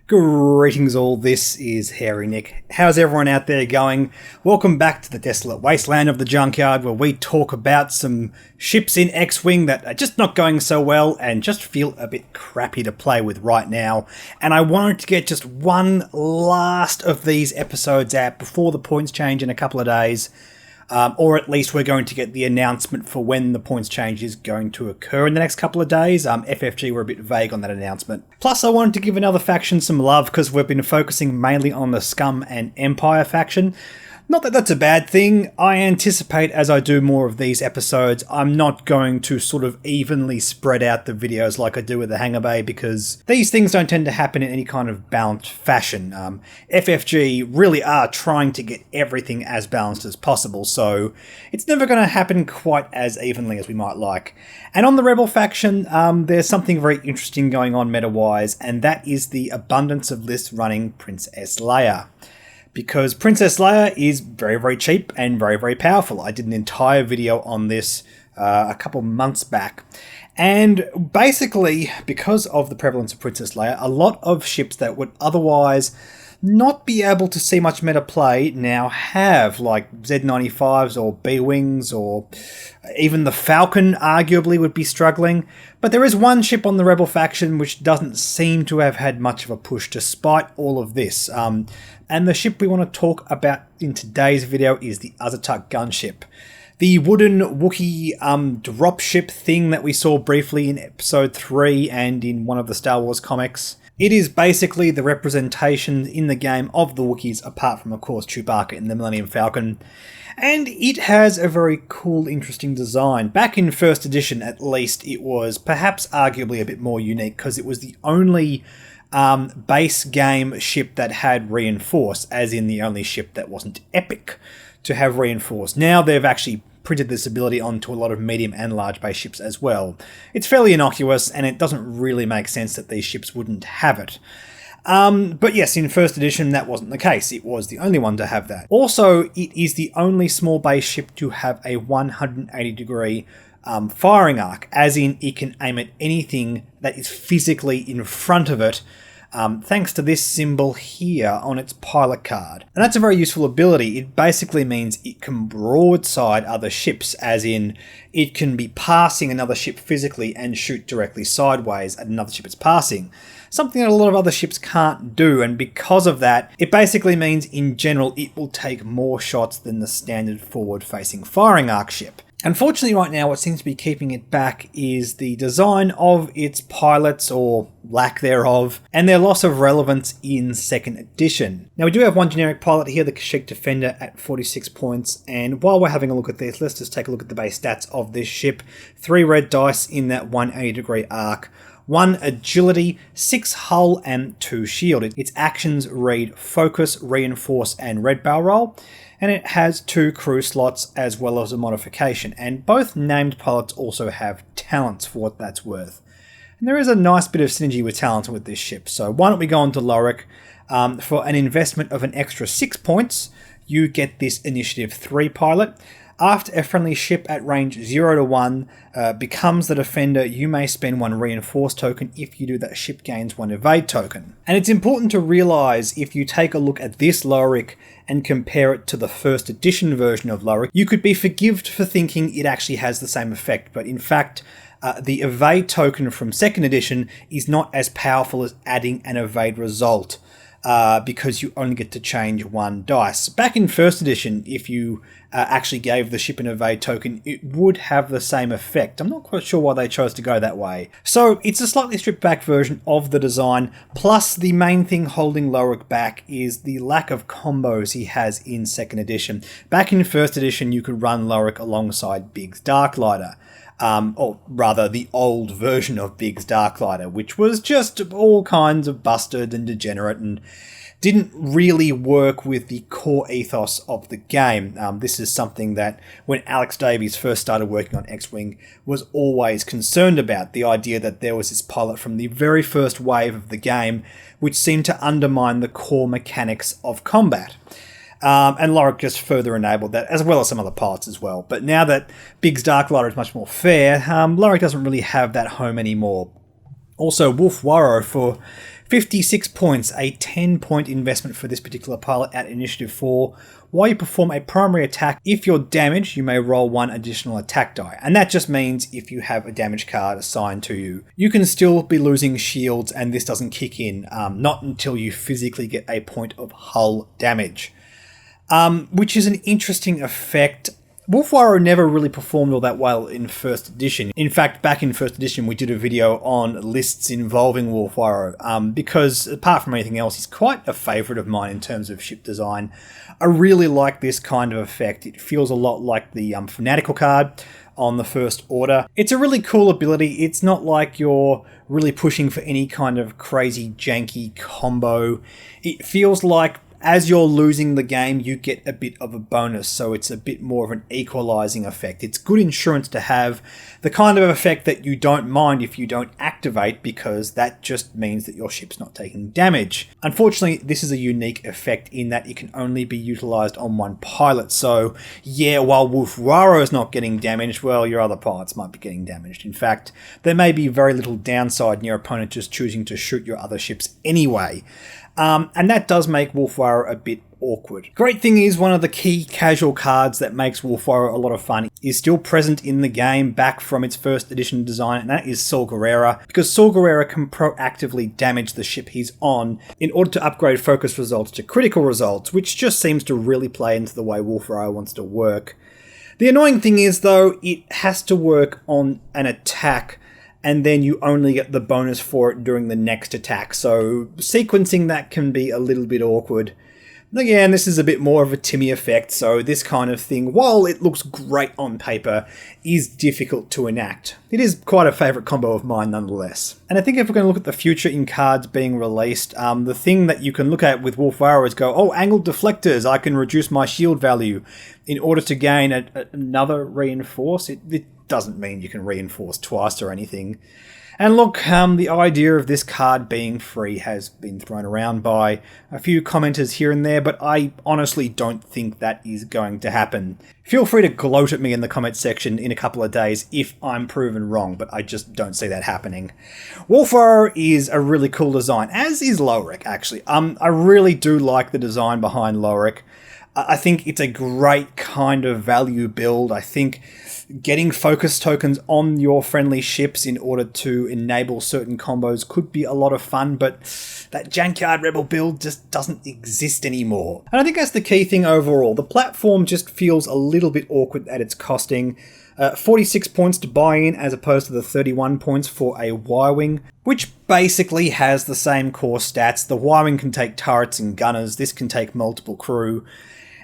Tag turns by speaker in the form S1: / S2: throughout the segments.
S1: Greetings all, this is Hairy Nick. How's everyone out there going? Welcome back to the desolate wasteland of the Junkyard, where we talk about some ships in X-Wing that are just not going so well and just feel a bit crappy to play with right now. And I wanted to get just one last of these episodes out before the points change in a couple of days. Or at least we're going to get the announcement for when the points change is going to occur in the next couple of days. FFG were a bit vague on that announcement. Plus, I wanted to give another faction some love because we've been focusing mainly on the Scum and Empire faction. Not that that's a bad thing. I anticipate as I do more of these episodes, I'm not going to sort of evenly spread out the videos like I do with the Hangar Bay because these things don't tend to happen in any kind of balanced fashion. FFG really are trying to get everything as balanced as possible, so it's never going to happen quite as evenly as we might like. And on the Rebel faction, there's something very interesting going on meta-wise, and that is the abundance of lists running Princess Leia. Because Princess Leia is very, very cheap and very, very powerful. I did an entire video on this a couple months back. And basically, because of the prevalence of Princess Leia, a lot of ships that would otherwise not be able to see much meta play now have, like Z95s or B-Wings, or even the Falcon arguably would be struggling. But there is one ship on the Rebel faction which doesn't seem to have had much of a push despite all of this. And the ship we want to talk about in today's video is the Auzituck gunship. The wooden Wookiee dropship thing that we saw briefly in episode 3 and in one of the Star Wars comics. It is basically the representation in the game of the Wookiees, apart from, of course, Chewbacca in the Millennium Falcon. And it has a very cool, interesting design. Back in first edition, at least, it was perhaps arguably a bit more unique because it was the only base game ship that had reinforce, as in the only ship that wasn't epic to have reinforce. Now they've actually printed this ability onto a lot of medium and large base ships as well. It's fairly innocuous, and it doesn't really make sense that these ships wouldn't have it. But yes, in first edition that wasn't the case. It was the only one to have that. Also, it is the only small base ship to have a 180 degree firing arc, as in it can aim at anything that is physically in front of it, thanks to this symbol here on its pilot card. And that's a very useful ability. It basically means it can broadside other ships, as in it can be passing another ship physically and shoot directly sideways at another ship it's passing. Something that a lot of other ships can't do, and because of that, it basically means in general it will take more shots than the standard forward-facing firing arc ship. Unfortunately right now what seems to be keeping it back is the design of its pilots, or lack thereof, and their loss of relevance in second edition. Now we do have one generic pilot here, the Kashyyyk Defender at 46 points, and while we're having a look at this, let's just take a look at the base stats of this ship. 3 red dice in that 180 degree arc, 1 agility, 6 hull, and 2 shield. Its actions read focus, reinforce, and red barrel roll. And it has 2 crew slots as well as a modification, and both named pilots also have talents for what that's worth. And there is a nice bit of synergy with talents with this ship, so why don't we go on to Lorik. For an investment of an extra 6 points, you get this Initiative 3 pilot. After a friendly ship at range 0 to 1 becomes the defender, you may spend 1 reinforce token. If you do, that ship gains 1 evade token. And it's important to realise, if you take a look at this Lorik and compare it to the first edition version of Lorik, you could be forgived for thinking it actually has the same effect, but in fact the evade token from second edition is not as powerful as adding an evade result. Because you only get to change 1 dice. Back in first edition, if you actually gave the ship an evade token, it would have the same effect. I'm not quite sure why they chose to go that way. So it's a slightly stripped back version of the design, plus the main thing holding Lorik back is the lack of combos he has in second edition. Back in first edition, you could run Lorik alongside Biggs Darklighter. Or rather the old version of Biggs Darklighter, which was just all kinds of busted and degenerate and didn't really work with the core ethos of the game. This is something that when Alex Davies first started working on X-Wing was always concerned about, the idea that there was this pilot from the very first wave of the game which seemed to undermine the core mechanics of combat. And Lorik just further enabled that, as well as some other pilots as well. But now that Biggs Darklighter is much more fair, Lorik doesn't really have that home anymore. Also, Wolf Warrow, for 56 points, a 10-point investment for this particular pilot at Initiative 4. While you perform a primary attack, if you're damaged, you may roll 1 additional attack die. And that just means if you have a damage card assigned to you, you can still be losing shields and this doesn't kick in, not until you physically get a point of hull damage. Which is an interesting effect. Wolfwire never really performed all that well in first edition. In fact, back in first edition, we did a video on lists involving Wolfwire, because apart from anything else, he's quite a favourite of mine in terms of ship design. I really like this kind of effect. It feels a lot like the Fanatical card on the First Order. It's a really cool ability. It's not like you're really pushing for any kind of crazy janky combo. It feels like as you're losing the game, you get a bit of a bonus, so it's a bit more of an equalizing effect. It's good insurance to have, the kind of effect that you don't mind if you don't activate, because that just means that your ship's not taking damage. Unfortunately, this is a unique effect in that it can only be utilized on one pilot, so yeah, while Wolfwire is not getting damaged, well, your other pilots might be getting damaged. In fact, there may be very little downside in your opponent just choosing to shoot your other ships anyway. And that does make Wolfwire a bit awkward. Great thing is, one of the key casual cards that makes Wolfwire a lot of fun is still present in the game back from its first edition design, and that is Saw Gerrera, because Saw Gerrera can proactively damage the ship he's on in order to upgrade focus results to critical results, which just seems to really play into the way Wolfwire wants to work. The annoying thing is, though, it has to work on an attack, and then you only get the bonus for it during the next attack, so sequencing that can be a little bit awkward. Again, this is a bit more of a Timmy effect, so this kind of thing, while it looks great on paper, is difficult to enact. It is quite a favourite combo of mine nonetheless. And I think if we're going to look at the future in cards being released, the thing that you can look at with Wolfwire is go, oh, angled deflectors, I can reduce my shield value in order to gain another reinforce. It doesn't mean you can reinforce twice or anything. And look, the idea of this card being free has been thrown around by a few commenters here and there, but I honestly don't think that is going to happen. Feel free to gloat at me in the comment section in a couple of days if I'm proven wrong, but I just don't see that happening. Wolfwire is a really cool design, as is Lowric, actually. I really do like the design behind Lowric. I think it's a great kind of value build. I think getting focus tokens on your friendly ships in order to enable certain combos could be a lot of fun, but that Junkyard Rebel build just doesn't exist anymore. And I think that's the key thing overall. The platform just feels a little bit awkward at its costing. 46 points to buy in as opposed to the 31 points for a Y-Wing, which basically has the same core stats. The Y-Wing can take turrets and gunners, this can take multiple crew.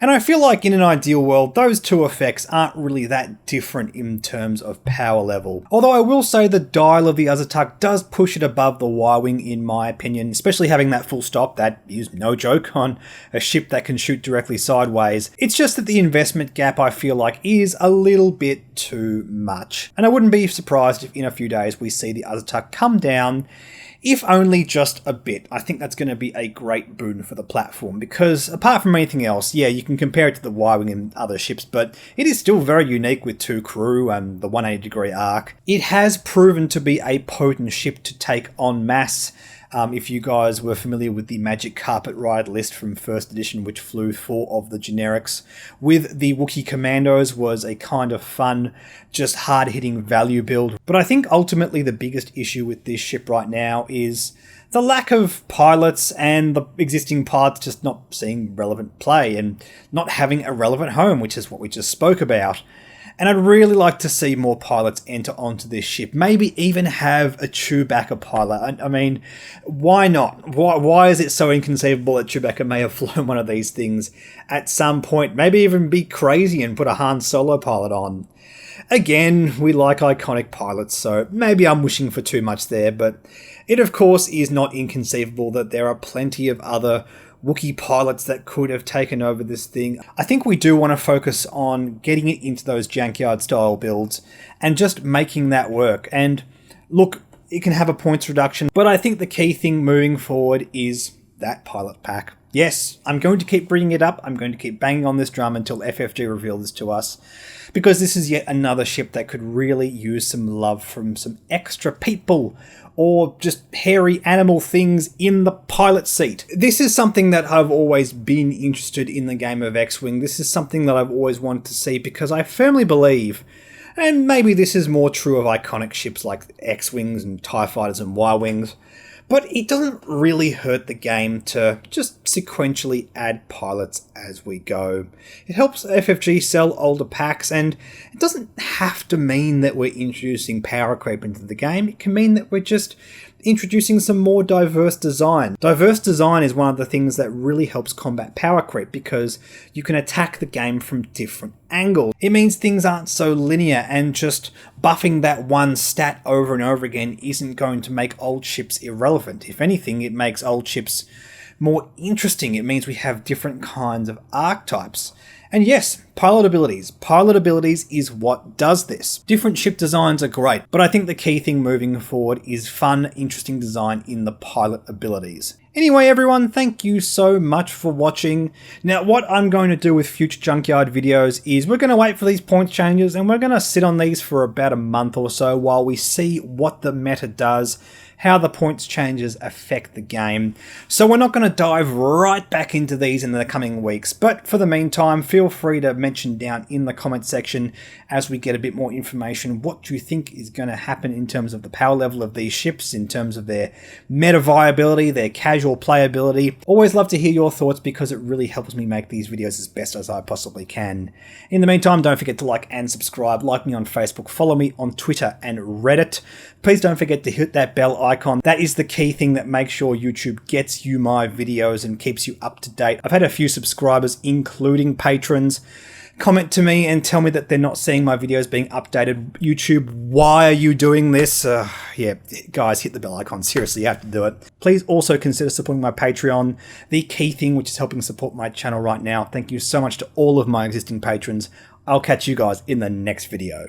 S1: And I feel like in an ideal world, those two effects aren't really that different in terms of power level. Although I will say the dial of the Auzituck does push it above the Y-Wing in my opinion, especially having that full stop, that is no joke, on a ship that can shoot directly sideways. It's just that the investment gap I feel like is a little bit too much. And I wouldn't be surprised if in a few days we see the Auzituck come down, if only just a bit. I think that's going to be a great boon for the platform, because apart from anything else, yeah, you can compare it to the Y-Wing and other ships, but it is still very unique with 2 crew and the 180-degree arc. It has proven to be a potent ship to take en masse. If you guys were familiar with the Magic Carpet Ride list from first edition, which flew 4 of the generics, with the Wookiee Commandos was a kind of fun, just hard-hitting value build. But I think ultimately the biggest issue with this ship right now is the lack of pilots and the existing pilots just not seeing relevant play and not having a relevant home, which is what we just spoke about. And I'd really like to see more pilots enter onto this ship. Maybe even have a Chewbacca pilot. I mean, why not? Why is it so inconceivable that Chewbacca may have flown one of these things at some point? Maybe even be crazy and put a Han Solo pilot on. Again, we like iconic pilots, so maybe I'm wishing for too much there, but it of course is not inconceivable that there are plenty of other Wookiee pilots that could have taken over this thing. I think we do want to focus on getting it into those Junkyard style builds and just making that work. And look, it can have a points reduction, but I think the key thing moving forward is that pilot pack. Yes, I'm going to keep bringing it up. I'm going to keep banging on this drum until FFG reveal this to us, because this is yet another ship that could really use some love from some extra people or just hairy animal things in the pilot seat. This is something that I've always been interested in the game of X-Wing. This is something that I've always wanted to see, because I firmly believe, and maybe this is more true of iconic ships like X-Wings and TIE Fighters and Y-Wings, but it doesn't really hurt the game to just sequentially add pilots as we go. It helps FFG sell older packs, and it doesn't have to mean that we're introducing power creep into the game. It can mean that we're just introducing some more diverse design. Diverse design is one of the things that really helps combat power creep, because you can attack the game from different angles. It means things aren't so linear, and just buffing that one stat over and over again isn't going to make old ships irrelevant. If anything, it makes old ships more interesting. It means we have different kinds of archetypes. And yes, pilot abilities. Pilot abilities is what does this. Different ship designs are great, but I think the key thing moving forward is fun, interesting design in the pilot abilities. Anyway, everyone, thank you so much for watching. Now, what I'm going to do with future Junkyard videos is we're going to wait for these points changes, and we're going to sit on these for about a month or so while we see what the meta does, how the points changes affect the game. So we're not going to dive right back into these in the coming weeks, but for the meantime, feel free to mention down in the comment section as we get a bit more information what you think is going to happen in terms of the power level of these ships, in terms of their meta viability, their casual playability. Always love to hear your thoughts, because it really helps me make these videos as best as I possibly can. In the meantime, don't forget to like and subscribe, like me on Facebook, follow me on Twitter and Reddit. Please don't forget to hit that bell icon. That is the key thing that makes sure YouTube gets you my videos and keeps you up to date. I've had a few subscribers, including patrons, comment to me and tell me that they're not seeing my videos being updated. YouTube, why are you doing this? Yeah, guys, hit the bell icon. Seriously, you have to do it. Please also consider supporting my Patreon, the key thing which is helping support my channel right now. Thank you so much to all of my existing patrons. I'll catch you guys in the next video.